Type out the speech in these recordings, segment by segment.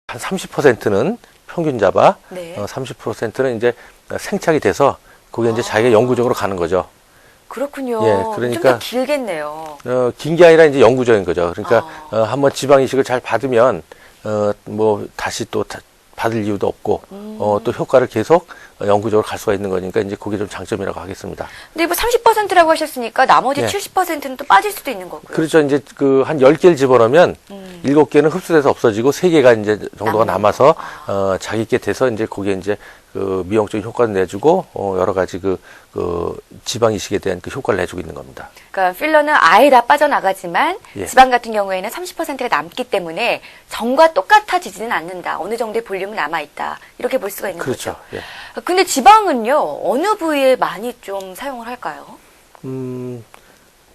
한 30%는 평균 잡아, 네. 30%는 이제 생착이 돼서 그게 이제 자기가 영구적으로 가는 거죠. 그렇군요. 예, 좀 그러니까 더 길겠네요. 긴 게 아니라 이제 영구적인 거죠. 그러니까 한번 지방 이식을 잘 받으면 뭐 다시 또 받을 이유도 없고 또 효과를 계속 영구적으로 갈 수가 있는 거니까 이제 그게 좀 장점이라고 하겠습니다. 근데 뭐 30%라고 하셨으니까 나머지 예. 70%는 또 빠질 수도 있는 거고요. 그렇죠. 이제 그 한 10개를 집어넣으면 7개는 흡수돼서 없어지고 3개가 이제 정도가 남아서 자기 게 돼서 이제 그게 이제 그 미용적인 효과를 내주고 여러 가지 그 지방 이식에 대한 그 효과를 내주고 있는 겁니다. 그러니까 필러는 아예 다 빠져나가지만 예. 지방 같은 경우에는 30%가 남기 때문에 전과 똑같아지지는 않는다. 어느 정도의 볼륨은 남아있다. 이렇게 볼 수가 있는 그렇죠. 거죠. 예. 근데 지방은요. 어느 부위에 많이 좀 사용을 할까요?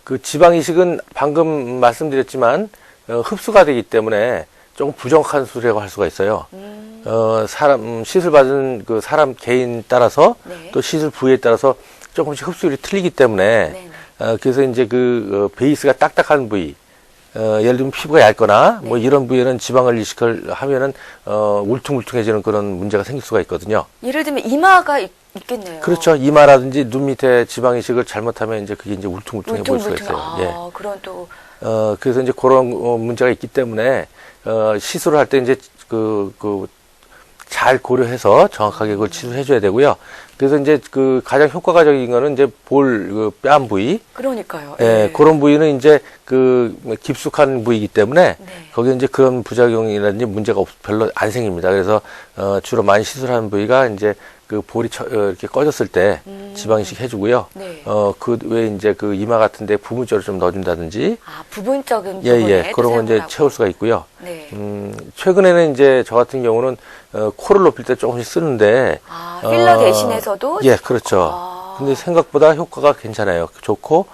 그 지방 이식은 방금 말씀드렸지만 흡수가 되기 때문에 조금 부정확한 수술이라고 할 수가 있어요. 시술 받은 그 사람 개인 따라서 네. 또 시술 부위에 따라서 조금씩 흡수율이 틀리기 때문에 그래서 이제 그 베이스가 딱딱한 부위, 예를 들면 피부가 얇거나 뭐 이런 부위에는 지방을 이식을 하면은 울퉁불퉁해지는 그런 문제가 생길 수가 있거든요. 예를 들면 이마가 있겠네요. 그렇죠. 이마라든지 눈 밑에 지방 이식을 잘못하면 이제 그게 이제 울퉁불퉁해 보일 수가 있어요. 아, 예. 그런 또 그래서 이제 그런 문제가 있기 때문에 시술을 할 때 이제 잘 고려해서 정확하게 그걸 치료해 줘야 되고요. 그래서 이제 그 가장 효과적인 거는 이제 뺨 부위. 그러니까요. 예, 그런 부위는 이제 그 깊숙한 부위이기 때문에 거기에 이제 그런 부작용이라든지 문제가 별로 안 생깁니다. 그래서 주로 많이 시술하는 부위가 이제 그 볼이 이렇게 꺼졌을 때 지방 이식 해주고요. 네. 그 외에 이제 그 이마 같은데 부분적으로 좀 넣어준다든지. 아, 부분적인 예, 부분에 예. 또 그런 건 이제 사용을 채울 하고. 수가 있고요. 네. 최근에는 이제 저 같은 경우는 코를 높일 때 조금씩 쓰는데. 아, 필러 대신해서도? 예, 그렇죠. 아. 근데 생각보다 효과가 괜찮아요. 좋고,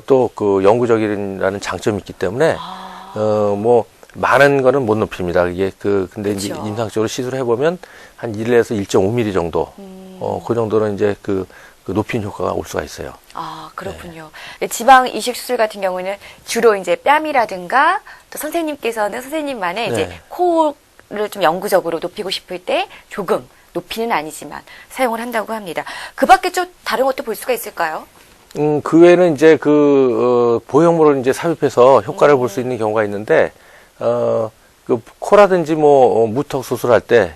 또 그 영구적이라는 장점이 있기 때문에, 뭐, 많은 거는 못 높입니다. 이게 근데 이제 그쵸. 임상적으로 시술해보면 한 1에서 1.5mm 정도, 그 정도는 이제 그 높인 효과가 올 수가 있어요. 아, 그렇군요. 지방 이식 수술 같은 경우는 주로 이제 뺨이라든가 또 선생님만의 이제 네. 코를 좀 영구적으로 높이고 싶을 때 조금 높이는 아니지만 사용을 한다고 합니다. 그 밖에 좀 다른 것도 볼 수가 있을까요? 그 외에는 이제 보형물을 이제 삽입해서 효과를 볼 수 있는 경우가 있는데, 그 코라든지 뭐 무턱 수술할 때,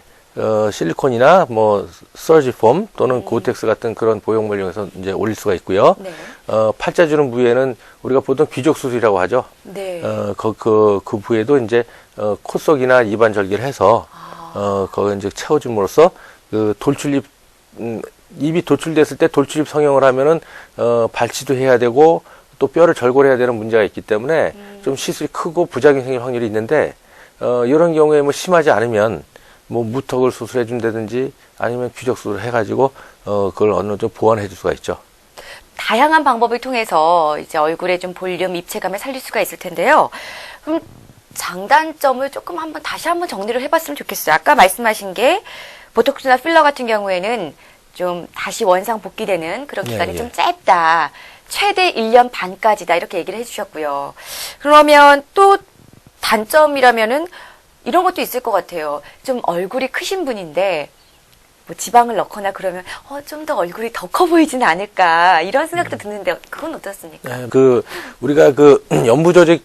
실리콘이나 뭐 서지폼 또는 고텍스 같은 그런 보형물을 이용해서 이제 올릴 수가 있고요. 네. 팔자 주는 부위에는 우리가 보통 귀족 수술이라고 하죠. 네. 그 부위에도 이제 콧속이나 입안 절개를 해서 거기 이제 채워줌으로써 그 돌출입 입이 돌출됐을 때 돌출입 성형을 하면은 발치도 해야 되고 또 뼈를 절골해야 되는 문제가 있기 때문에 좀 시술이 크고 부작용이 생길 확률이 있는데 이런 경우에 뭐 심하지 않으면 뭐 무턱을 수술해 준다든지 아니면 귀족 수술을 해가지고 그걸 어느 정도 보완해 줄 수가 있죠. 다양한 방법을 통해서 이제 얼굴에 좀 볼륨, 입체감을 살릴 수가 있을 텐데요. 그럼 장단점을 조금 다시 한번 정리를 해봤으면 좋겠어요. 아까 말씀하신 게 보톡스나 필러 같은 경우에는 좀 다시 원상 복귀되는 그런 기간이 예. 좀 짧다. 최대 1년 반까지다. 이렇게 얘기를 해주셨고요. 그러면 또 단점이라면은 이런 것도 있을 것 같아요. 좀 얼굴이 크신 분인데 뭐 지방을 넣거나 그러면 좀 더 얼굴이 더 커 보이지는 않을까 이런 생각도 드는데 그건 어떻습니까? 네, 우리가 연부 조직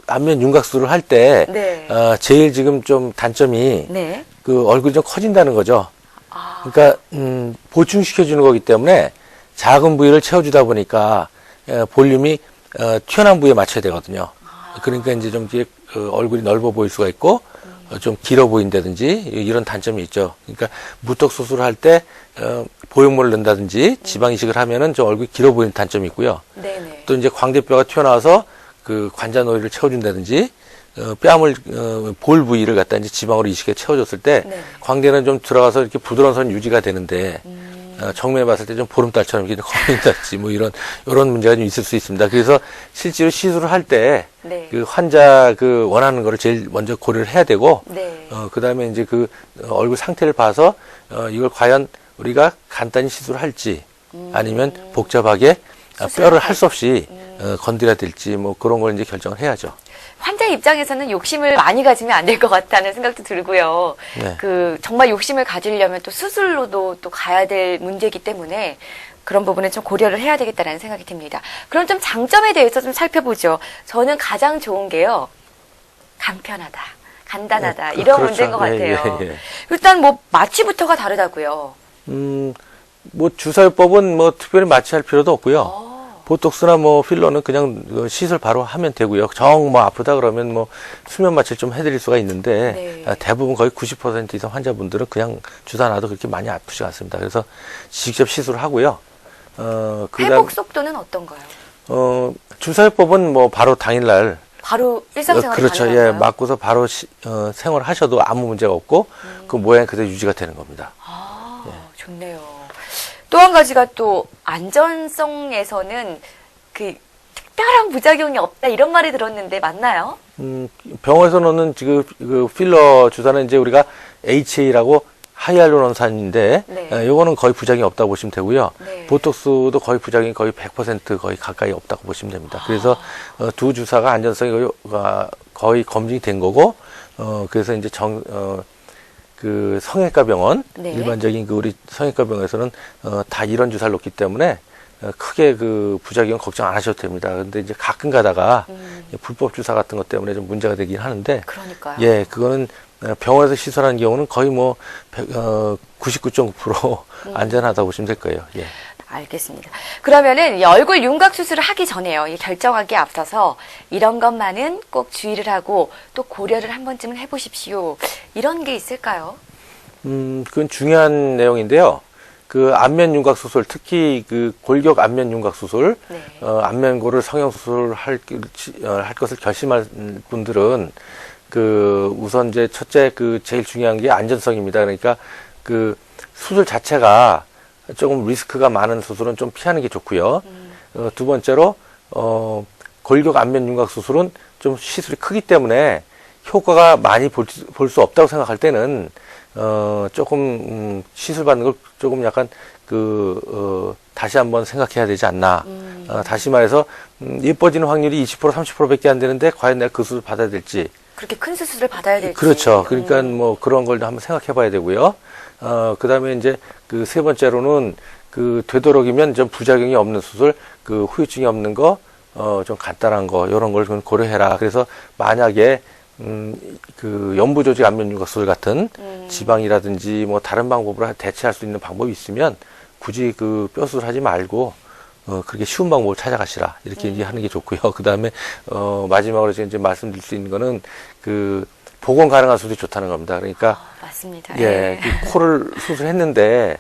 안면 윤곽 수술을 할 때 네. 제일 지금 좀 단점이 네. 얼굴이 좀 커진다는 거죠. 아, 그러니까 보충시켜 주는 거기 때문에 작은 부위를 채워주다 보니까 볼륨이 튀어나온 부위에 맞춰야 되거든요. 그러니까 이제 좀 이렇게 얼굴이 넓어 보일 수가 있고 좀 길어 보인다든지 이런 단점이 있죠. 그러니까 무턱 수술을 할 때 보형물을 넣는다든지 지방 이식을 하면은 좀 얼굴이 길어 보이는 단점이 있고요. 네네. 또 이제 광대뼈가 튀어나와서 그 관자놀이를 채워준다든지 뺨을 볼 부위를 갖다 이제 지방으로 이식해 채워줬을 때 네. 광대는 좀 들어가서 이렇게 부드러운 선 유지가 되는데 정면에 봤을 때 좀 보름달처럼 이렇게 커 보인다든지 뭐 이런 문제가 좀 있을 수 있습니다. 그래서 실제로 시술을 할 때 네. 그 환자 원하는 거를 제일 먼저 고려를 해야 되고 네. 그다음에 이제 얼굴 상태를 봐서 이걸 과연 우리가 간단히 시술을 할지 아니면 복잡하게 뼈를 할 수 없이 건드려야 될지 뭐 그런 걸 이제 결정을 해야죠. 환자 입장에서는 욕심을 많이 가지면 안 될 것 같다는 생각도 들고요. 네. 정말 욕심을 가지려면 또 수술로도 또 가야 될 문제이기 때문에 그런 부분은 좀 고려를 해야 되겠다라는 생각이 듭니다. 그럼 좀 장점에 대해서 좀 살펴보죠. 저는 가장 좋은 게요. 간편하다, 간단하다, 이런 그렇죠. 문제인 것 같아요. 예. 일단 뭐 마취부터가 다르다고요. 뭐 주사요법은 뭐 특별히 마취할 필요도 없고요. 어. 보톡스나 뭐 필러는 그냥 시술 바로 하면 되고요. 정 뭐 아프다 그러면 뭐 수면 마취를 좀 해드릴 수가 있는데 네. 대부분 거의 90% 이상 환자분들은 그냥 주사 놔도 그렇게 많이 아프지 않습니다. 그래서 직접 시술을 하고요. 회복 속도는 어떤가요? 주사요법은 뭐 바로 당일날 바로 일상생활 그렇죠. 가능한가요? 예, 맞고서 바로 생활하셔도 아무 문제가 없고 그 모양 그대로 유지가 되는 겁니다. 아, 좋네요. 또 한 가지가 또 안전성에서는 그 특별한 부작용이 없다 이런 말이 들었는데 맞나요? 병원에서 넣는 지금 그 필러 주사는 이제 우리가 HA라고 하이알루론산인데 네. 요거는 거의 부작용이 없다고 보시면 되고요. 네. 보톡스도 거의 부작용이 거의 100% 거의 가까이 없다고 보시면 됩니다. 그래서 두 주사가 안전성이 거의 검증이 된 거고 그래서 이제 그 성형외과 병원 네. 일반적인 그 우리 성형외과 병원에서는 다 이런 주사를 놓기 때문에 크게 그 부작용 걱정 안 하셔도 됩니다. 근데 이제 가끔 가다가 불법 주사 같은 것 때문에 좀 문제가 되긴 하는데 그러니까요. 예, 그거는 병원에서 시술하는 경우는 거의 뭐 99.9% 안전하다고 보시면 될 거예요. 예. 알겠습니다. 그러면은 이 얼굴 윤곽 수술을 하기 전에요. 이 결정하기에 앞서서 이런 것만은 꼭 주의를 하고 또 고려를 한 번쯤은 해보십시오. 이런 게 있을까요? 그건 중요한 내용인데요. 그 안면 윤곽 수술, 특히 그 골격 안면 윤곽 수술, 네. 안면고를 성형 수술 할 것을 결심할 분들은 그 우선 이제 첫째 그 제일 중요한 게 안전성입니다. 그러니까 그 수술 자체가 조금 리스크가 많은 수술은 좀 피하는 게 좋고요. 두 번째로 골격 안면 윤곽 수술은 좀 시술이 크기 때문에 효과가 많이 볼 수 없다고 생각할 때는 조금 시술 받는 걸 조금 약간 다시 한번 생각해야 되지 않나. 다시 말해서 예뻐지는 확률이 20% 30%밖에 안 되는데 과연 내가 그 수술 받아야 될지. 그렇게 큰 수술을 받아야 될지. 그렇죠. 그러니까 뭐 그런 걸 한번 생각해 봐야 되고요. 그다음에 이제 그 세 번째로는 그 되도록이면 좀 부작용이 없는 수술, 그 후유증이 없는 거, 좀 간단한 거, 이런 걸 좀 고려해라. 그래서 만약에 그 연부조직 안면윤곽 수술 같은 지방이라든지 뭐 다른 방법으로 대체할 수 있는 방법이 있으면 굳이 그 뼈 수술하지 말고 그렇게 쉬운 방법을 찾아가시라. 이렇게 이제 하는 게 좋고요. 그 다음에, 마지막으로 제가 이제 말씀드릴 수 있는 거는 그 복원 가능한 수술이 좋다는 겁니다. 그러니까. 맞습니다. 예, 그 코를 수술했는데,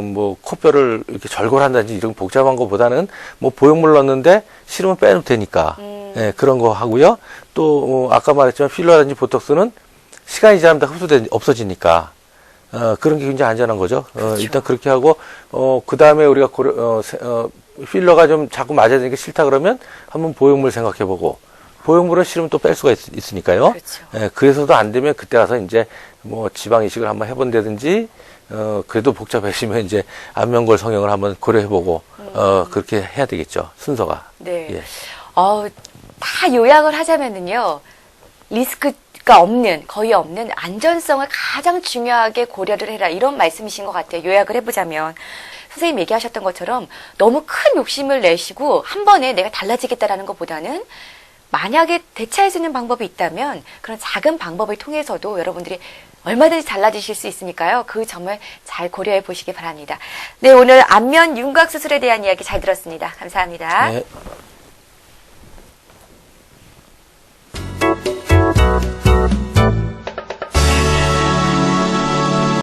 뭐, 코뼈를 이렇게 절골한다든지 이런 복잡한 것보다는 뭐 보형물 넣었는데 싫으면 빼도 되니까. 예, 그런 거 하고요. 또, 아까 말했지만 필러라든지 보톡스는 시간이 지나면 다 없어지니까. 그런 게 굉장히 안전한 거죠. 그렇죠. 일단 그렇게 하고, 그 다음에 우리가 필러가 좀 자꾸 맞아야 되니까 싫다 그러면 한번 보형물 생각해보고, 보형물은 싫으면 또 뺄 수가 있으니까요. 그렇죠. 예, 그래서도 안 되면 그때 가서 이제 뭐 지방 이식을 한번 해본다든지, 그래도 복잡해지면 이제 안면골 성형을 한번 고려해보고, 그렇게 해야 되겠죠. 순서가. 네. 예. 다 요약을 하자면은요, 리스크가 없는, 거의 없는 안전성을 가장 중요하게 고려를 해라. 이런 말씀이신 것 같아요. 요약을 해보자면. 선생님 얘기하셨던 것처럼 너무 큰 욕심을 내시고 한 번에 내가 달라지겠다라는 것보다는 만약에 대체할 수 있는 방법이 있다면 그런 작은 방법을 통해서도 여러분들이 얼마든지 달라지실 수 있으니까요. 그 점을 잘 고려해 보시기 바랍니다. 네, 오늘 안면 윤곽 수술에 대한 이야기 잘 들었습니다. 감사합니다. 네.